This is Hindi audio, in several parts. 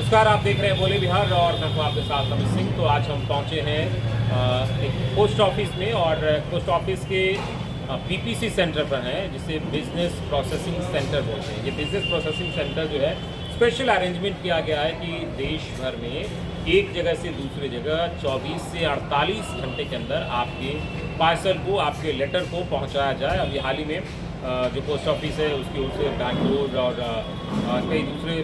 नमस्कार, आप देख रहे हैं बोले बिहार और मैं हूं आपके साथ अमित सिंह। तो आज हम पहुंचे हैं एक पोस्ट ऑफिस में और पोस्ट ऑफिस के बीपीसी सेंटर पर हैं, जिसे बिजनेस प्रोसेसिंग सेंटर बोलते हैं। ये बिजनेस प्रोसेसिंग सेंटर जो है स्पेशल अरेंजमेंट किया गया है कि देश भर में एक जगह से दूसरी जगह 24 से 48 घंटे के अंदर आपके पार्सल को, आपके लेटर को पहुंचाया जाए। अभी हाल ही में जो पोस्ट ऑफिस है उसकी ओर से बैंगलोर और कई दूसरे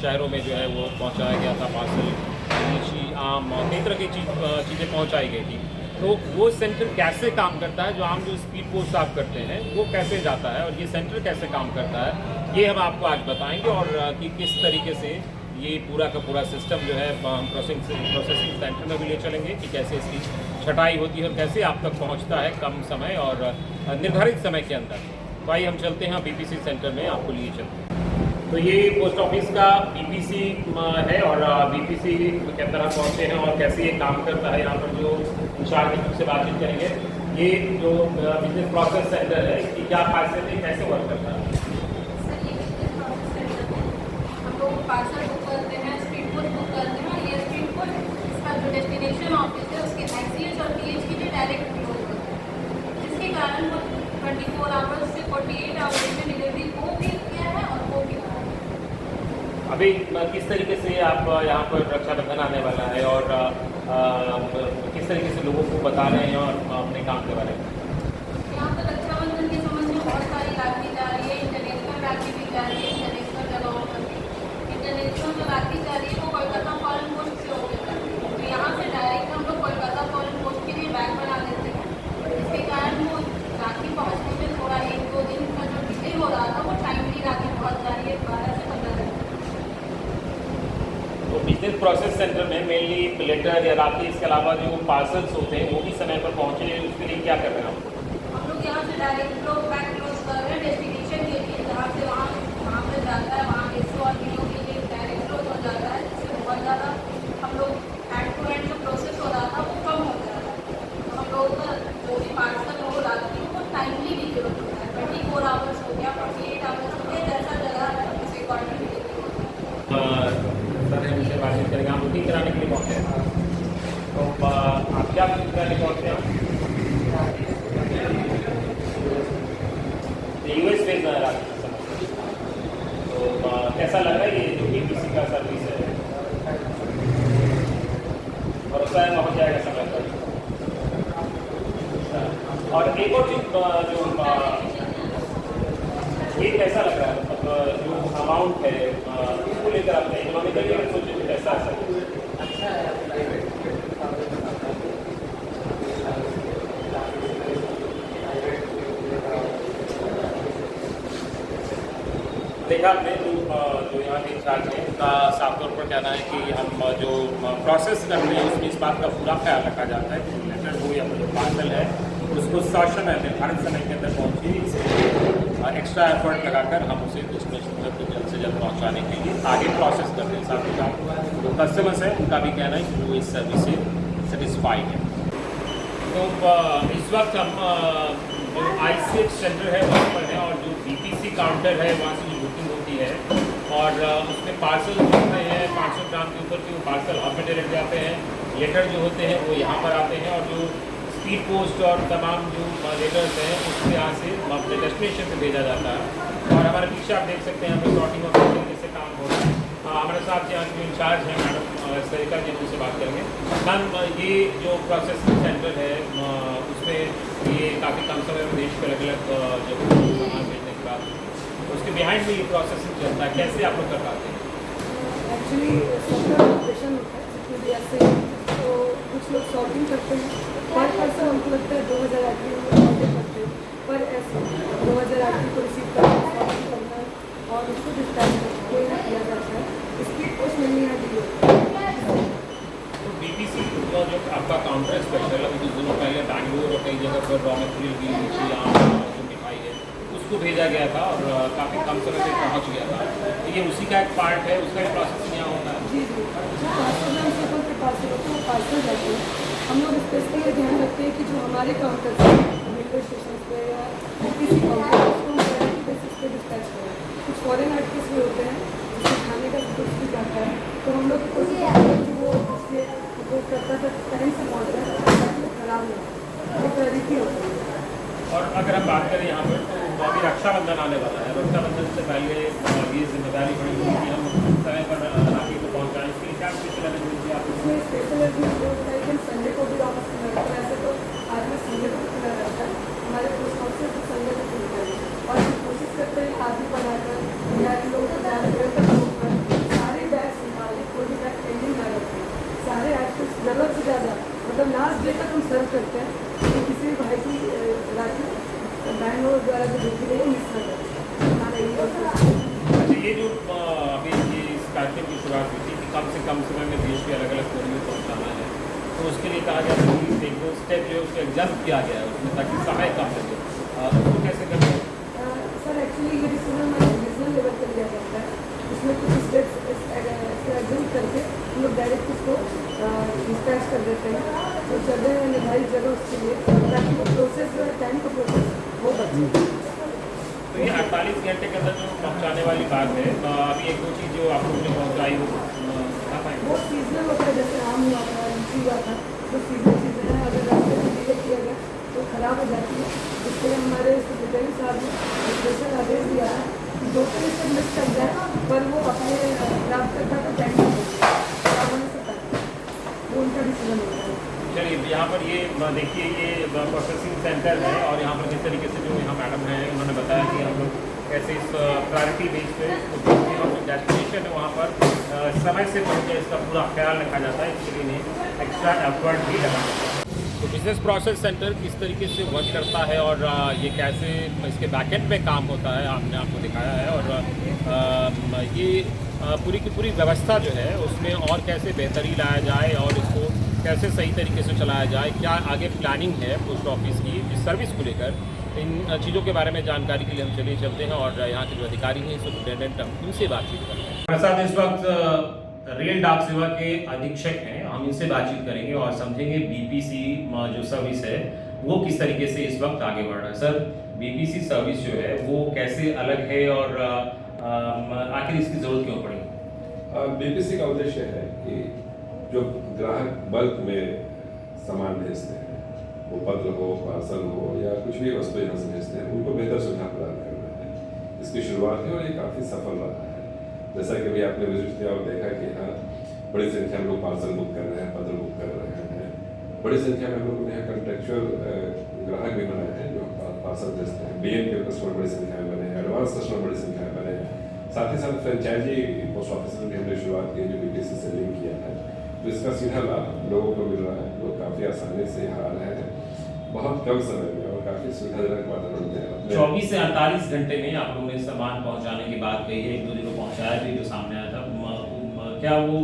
शहरों में जो है वो पहुंचाया गया था पार्सल, लीची, आम और कई तरह की चीज़ें पहुंचाई गई थी। तो वो सेंटर कैसे काम करता है, जो आम जो स्पीड पोस्ट आप करते हैं वो कैसे जाता है और ये सेंटर कैसे काम करता है, ये हम आपको आज बताएंगे। और कि किस तरीके से ये पूरा का पूरा सिस्टम जो है हम प्रोसेसिंग सेंटर में भी ले चलेंगे कि कैसे इसकी छटाई होती है और कैसे आप तक पहुंचता है कम समय और निर्धारित समय के अंदर। तो आइए हम चलते हैं बीपीसी सेंटर में, आपको लिए चलते हैं। तो ये पोस्ट ऑफिस का बीपीसी है और बीपीसी के अंदर हम पहुँचे हैं और कैसे ये काम करता है। यहाँ पर जो इंचार्ज से बातचीत करेंगे। ये जो बिजनेस प्रोसेस सेंटर है कि क्या खासियत है, कैसे वर्क करता है? पार्सल बुक करते हैं, स्पीड पोस्ट बुक करते हैं और ये स्पीड पोस्ट इसका जो डेस्टिनेशन ऑफिस है उसके एक्सीएच और पीएच की डायरेक्ट क्लोज होता है, जिसके कारण वो 24 आवर्स से 48 आवर्स में डिलीवरी हो भी गया है और हो भी रहा है। अभी किस तरीके से आप यहाँ पर रक्षाबंधन आने वाला है और किस तरीके से लोगों को बता रहे हैं और अपने काम के बारे में? यहाँ पर रक्षाबंधन के संबंध में बहुत सारी राखी जा रही है, इंटरनेशनल राखी भी जा रही है, इंटरनेशनल जगहों पर भी। इंटरनेशनल जो राखी जा रही है वो कोलकाता फॉरेन पोस्ट से होकर जाती है, तो यहाँ से डायरेक्ट हम लोग कोलकाता फॉरेन पोस्ट के लिए बैग बना देते हैं, जिसके कारण वो राखी पहुँचने में थोड़ा 1-2 दिन का जो डिले हो रहा था वो टाइमली राखी पहुँच जा रही है 12 से 15 दिन। तो बिजनेस प्रोसेस सेंटर में मेनली लेटर या राखी, इसके अलावा जो पार्सल्स होते हैं वो भी समय पर पहुँचे, उसके लिए क्या कर रहे हैं हम लोग यहाँ से डायरेक्ट लोग बैग क्लोज कर रहे हैं डेस्टिनेशन के लिए, जहाँ से वहाँ पर जाता है, वहाँ के और किलो के लिए डायरेक्ट क्लोज हो जाता है, जिससे बहुत ज़्यादा हम लोग एंड टू एंड जो प्रोसेस हो रहा था वो कम हो जा रहा है। तो हम लोगों का जो भी पार्सल हो राखी वो टाइमली डिलीवर होता है, 24 आवर्स हो गया, 48 आवर्स हो गया, जैसा जगह है उस अकॉर्डिंग डिलीवर होता है। सर हमसे बातचीत करेंगे। आप बुकिंग कराने के लिए पहुँचे हैं, तो आप क्या बुकिंग कराने पहुँचे हैं? यूएस बेस्ड है राखी, तो कैसा लग रहा है ये जो बीपीसी का सर्विस है? भरोसा है पहुँच जाएगा समय पर? और एक और चीज़ जो ये कैसा लग रहा है, मतलब जो अमाउंट है उसको लेकर आपने इकोनॉमिकली अगर सोचे तो कैसा अच्छा है? देखा आपने जो यहाँ के इंचार्ज हैं उनका साफ तौर पर कहना है कि हम जो प्रोसेस कर रहे हैं उसमें इस बात का पूरा ख्याल रखा जाता है कि लेटर हो या जो पार्सल है उसको ससमय निर्धारित समय के अंदर पहुँचे। इसे एक्स्ट्रा एफर्ट लगाकर हम उसे डेस्टिनेशन तक जल्द से जल्द पहुँचाने के लिए आगे प्रोसेस करते हैं। साथ ही साथ जो कस्टमर्स हैं उनका भी कहना है कि वो इस सर्विस से सेटिस्फाइड है। तो इस वक्त हम जो आईसीएच सेंटर है वहाँ पर है और जो बीपीसी काउंटर है वहाँ से जो बुकिंग होती है और उसमें पार्सल होते हैं 500 ग्राम के ऊपर के वो पार्सल हब में डायरेक्ट जाते हैं। लेटर जो होते हैं वो यहाँ पर आते हैं और जो स्पीड पोस्ट और तमाम जो लेटर्स हैं उसको यहाँ से अपने डेस्टिनेशन पे भेजा जाता है। और हमारे पीछे आप देख सकते हैं यहाँ पर सॉर्टिंग और पैकिंग से काम हो रहा है। हमारे साथ यहाँ जो इंचार्ज हैं मैडम सरिता जी, उनसे बात करेंगे। मैम, ये जो प्रोसेसिंग सेंटर है उसमें ये काफ़ी कम समय में देश के अलग अलग जब सामान भेजने के बाद उसके बिहाइंड में ये प्रोसेसिंग चलता है, कैसे आप लोग कर पाते हैं? एक्चुअली सबका ऑपरेशन होता है जितनी देर से, तो कुछ लोग सॉर्टिंग करते हैं। पर पर्सन हमको लगता है 2000 आदमी ऑर्डर करते हैं, पर ऐसे 2000 आदमी को रिसीव करना, सॉर्टिंग करना और उसको डिस्पैच किया जाता है। स्पीड पोस्ट मिलनी है डी। तो बीपीसी का जो आपका काउंटर स्पेशल है, कुछ दिनों पहले बैंगलोर और कई जगह पर रॉ मटेरियल की लीची, आम, जो मिठाई है उसको भेजा गया था और काफ़ी कम समय में पहुँच गया था। तो ये उसी का एक पार्ट है, उसका एक प्रोसेस यहाँ होता है? जी जी, जो पार्सल के पार्सल होते हैं वो पार्सल जाते हैं। हम लोग स्पेशली ये ध्यान रखते हैं कि जो हमारे काउंटर से रेलवे स्टेशन पे या किसी काउंटर उसको हम प्रायोरिटी बेसिस पे डिस्पैच करें। कुछ फॉरेन आर्टिकल्स भी होते हैं जिससे खाने का कुछ भी जाता है, तो हम वो करता था टाइम से पहुँच जाए ताकि वो खराब ना हो, वो प्रायोरिटी होती है। और अगर हम बात करें यहाँ पर तो अभी रक्षाबंधन आने वाला है, रक्षाबंधन से पहले ये जिम्मेदारी बड़ी होगी कि हम समय पर राखी को पहुँचाएँ, इसके लिए क्या स्पेशल अरेंजमेंट किया आप? इसमें स्पेशल अरेंजमेंट जो होता है कि हम संडे को भी ऑफिस में रहते हैं, वैसे तो आज में संडे को खुला रहता है, हमारे पोस्ट ऑफिस तो संडे को खुलता है और हम कोशिश करते हैं आदि बनाकर बिहारी लोगों को ज़्यादा देर तक रोककर सारे बैग संभालें, कोई भी बैग पेंडिंग ना रखें, सारे आइटम्स ज़रूरत से ज़्यादा मतलब लास्ट डे तक हम सर्व करते हैं कि किसी भी भाई की राखी बैंगलोर द्वारा जो भेजी गई है मिस ना करें, हमारा ये होता है। अच्छा, ये जो अभी ये इस कार्यक्रम की शुरुआत हुई थी कि कम से कम समय में देश के अलग अलग कोने में पहुँचाना है, तो उसके लिए कहा गया था कि एक दो स्टेप जो है उसको एग्जाम किया गया है उसमें, ताकि समय कम लगे, उसको कैसे करते हैं? सर एक्चुअली ये डिसीजन हमारे रीजनल लेवल पर लिया जाता है, इसमें कुछ स्टेप्स एग्जाम करके हम लोग डायरेक्ट उसको डिस्पैच कर देते हैं, तो जगह निर्धारित जगह उसके लिए ताकि वो प्रोसेस जो है टाइम का प्रोसेस वो बचे। तो ये 48 घंटे के अंदर जो पहुँचाने वाली बात है, अभी एक दो चीज़ जो आप लोगों ने पहुँचाई वो बता पाएंगे? वो सीजनल होता है, जैसे आम हुआ था, लीची हुआ था, तो सीजनल चीज़ें हैं, अगर रास्ते में डिले किया गया तो खराब हो जाती है, इसलिए हमारे सेक्रेटरी साहब ने स्पेशल आदेश दिया है कि 2-3 से मिस कर जाए पर वो अपने प्राप्तकर्ता को टाइम खराब होने से पहले वो उनका डिसीजन होता है। चलिए, यहाँ पर ये देखिए ये प्रोसेसिंग सेंटर है और यहाँ पर जिस तरीके से जो यहाँ मैडम हैं उन्होंने बताया कि हम लोग कैसे इस प्रायोरिटी बेस पे और जो डेस्टिनेशन है वहाँ पर समय से पहुँचे इसका पूरा ख्याल रखा जाता है, इसके लिए एक्स्ट्रा एफर्ट भी लगाया जाता है। तो बिजनेस प्रोसेस सेंटर किस तरीके से वर्क करता है और ये कैसे इसके बैकएंड में काम होता है आपने आपको दिखाया है, और ये पूरी की पूरी व्यवस्था जो है उसमें और कैसे बेहतरी लाया जाए और इसको कैसे सही तरीके से चलाया जाए, क्या आगे प्लानिंग है पोस्ट ऑफिस की इस सर्विस को लेकर, इन चीज़ों के बारे में जानकारी के लिए हम चलिए चलते हैं और यहाँ के जो अधिकारी हैं सुपरिटेंडेंट हम उनसे बातचीत करते हैं। हमारे साथ इस वक्त रेल डाक सेवा के अधीक्षक हैं, हम इनसे बातचीत करेंगे और समझेंगे बीपीसी जो सर्विस है वो किस तरीके से इस वक्त आगे बढ़ रहा है। सर, बीपीसी सर्विस जो है वो कैसे अलग है और आखिर इसकी ज़रूरत क्यों पड़ी? बीपीसी का उद्देश्य है कि जो ग्राहक बल्क में सामान भेजते हैं, वो पत्र हो, पार्सल हो या कुछ भी वस्तु यहाँ से भेजते हैं, उनको बेहतर सुविधा प्रदान करना है। इसकी शुरुआत है और ये काफ़ी सफल रहा है। जैसा कि अभी आपने विजिट किया और देखा कि यहाँ बड़ी संख्या में लोग पार्सल बुक कर रहे हैं, पत्र बुक कर रहे हैं, बड़ी संख्या में हम लोगों ने यहाँ कंट्रेक्चुअल ग्राहक भी बनाए हैं जो पार्सल भेजते हैं, बीएम के कस्टमर बड़ी संख्या में बने हैं, एडवांस कस्टमर बड़ी संख्या में बने हैं, साथ ही साथ फ्रेंचाइजी पोस्ट ऑफिस में हमने शुरुआत की जो बीपीसी से लिंक किया है, तो इसका सीधा लाभ लोगों को मिल रहा है। लोग काफ़ी आसानी से यहाँ आ रहे हैं, बहुत कम समय में और काफ़ी सुविधाजनक वातावरण में। 24 से 48 घंटे में आप लोगों ने सामान पहुंचाने की बात कही है, एक दो दिन को पहुंचाया भी जो सामने आया था, क्या वो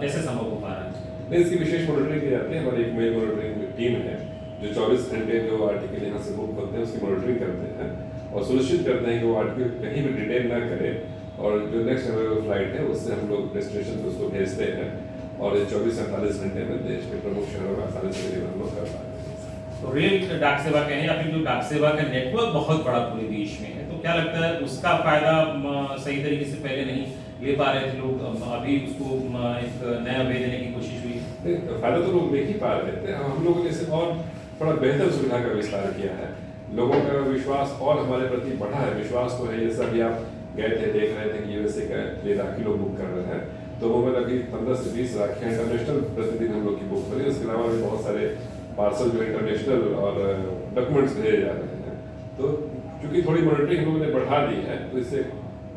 कैसे संभव हो पा रहा है? नहीं, इसकी विशेष मॉनिटरिंग की जाती है। हमारी एक मेल मॉनिटरिंग टीम है जो 24 घंटे जो आर्टिकल यहाँ से बुक होते हैं उसकी मॉनिटरिंग करते हैं और सुनिश्चित करते हैं कि वो आर्टिकल कहीं भी डिटेल ना करे और जो नेक्स्ट अवेलेबल फ्लाइट है उससे हम लोग डेस्टिनेशन पर उसको भेजते हैं और 24 से 48 घंटे में देश के प्रमुख शहरों में आसानी से डिलीवर हम लोग कर पाते हैं। तो रेल डाक सेवा कहें या फिर जो डाक सेवा का नेटवर्क बहुत बड़ा पूरे देश में है, तो क्या लगता है उसका फायदा सही तरीके से पहले नहीं ले पा रहे थे लोग, अभी उसको एक नया वे देने की कोशिश हुई? फायदा तो लोग ले ही पा रहे थे, हम लोगों ने इसे और थोड़ा बेहतर सुविधा का विस्तार किया है। लोगों का विश्वास और हमारे प्रति बढ़ा है। विश्वास तो है, जैसा भी आप गए थे देख रहे थे कि यूएसए का लिए राखी लोग बुक कर रहे हैं, तो वो मैंने अभी 15 से 20 राखियाँ इंटरनेशनल प्रतिदिन हम लोग की बुक करी। उसके अलावा भी बहुत सारे पार्सल जो इंटरनेशनल और डॉक्यूमेंट्स भेजे जा रहे हैं। तो चूंकि थोड़ी मॉनिटरिंग हम लोगों ने बढ़ा दी है, तो इससे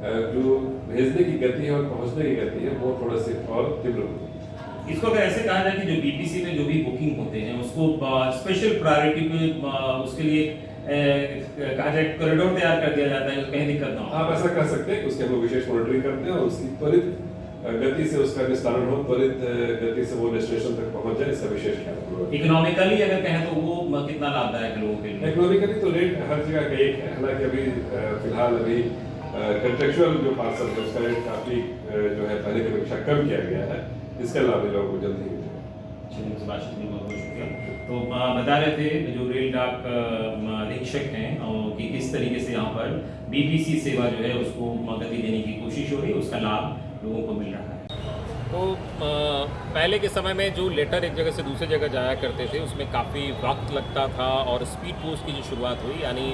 जो भेजने की गति है और पहुंचने की गति है वो थोड़ा सी और तीव्र होगी। इसको अगर ऐसे कहा जाए कि जो बीपीसी में जो भी बुकिंग होते हैं उसको स्पेशल प्रायोरिटी पे उसके लिए कहा जाए कॉरिडोर तैयार कर दिया जाता है, कहीं दिक्कत ना हो। आप ऐसा कर सकते हैं, उसके हम लोग विशेष मॉनिटरिंग करते हैं और उसकी त्वरित गति से उसका निस्तारण हो, त्वरित गति से वो डेस्टिनेशन तक पहुंच जाए, इसका विशेष ख्याल। इकोनॉमिकली अगर कहें तो वो कितना लाभदायक है लोगों के लिए? इकोनॉमिकली तो रेट हर जगह का एक है, हालांकि अभी फिलहाल अभी कंट्रेक्चुअल जो पार्सल है उसका रेट काफी जो है पहले की अपेक्षा कम किया गया है। इसके अलावा लोगों को जल्द ही चलिए, बातचीत में बहुत बहुत शुक्रिया। तो बता रहे थे जो रेल डाक अधीक्षक हैं कि किस तरीके से यहाँ पर बीपीसी सेवा जो है उसको गति देने की कोशिश हो रही है, उसका लाभ लोगों को मिल रहा है। तो पहले के समय में जो लेटर एक जगह से दूसरी जगह जाया करते थे उसमें काफ़ी वक्त लगता था और स्पीड पोस्ट की जो शुरुआत हुई यानी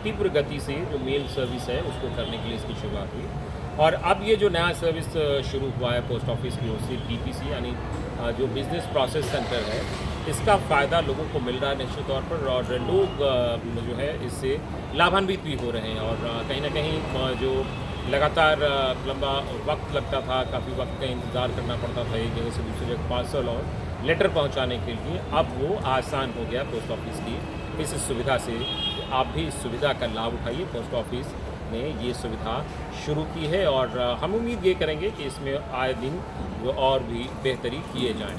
तीव्र गति से जो मेल सर्विस है उसको करने के लिए इसकी शुरुआत हुई। और अब ये जो नया सर्विस शुरू हुआ है पोस्ट ऑफिस की ओर से पीपीसी यानी जो बिज़नेस प्रोसेस सेंटर है, इसका फ़ायदा लोगों को मिल रहा है निश्चित तौर पर और लोग जो है इससे लाभान्वित भी हो रहे हैं। और कहीं ना कहीं जो लगातार लंबा वक्त लगता था, काफ़ी वक्त का इंतज़ार करना पड़ता था एक जगह से दूसरी जगह पार्सल और लेटर पहुंचाने के लिए, अब वो आसान हो गया पोस्ट ऑफिस की इस सुविधा से। आप भी इस सुविधा का लाभ उठाइए। पोस्ट ऑफिस ने ये सुविधा शुरू की है और हम उम्मीद ये करेंगे कि इसमें आए दिन वो और भी बेहतरी किए जाएँ।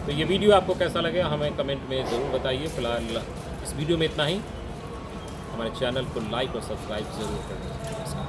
तो ये वीडियो आपको कैसा लगे हमें कमेंट में ज़रूर बताइए। फ़िलहाल इस वीडियो में इतना ही। हमारे चैनल को लाइक और सब्सक्राइब ज़रूर करें।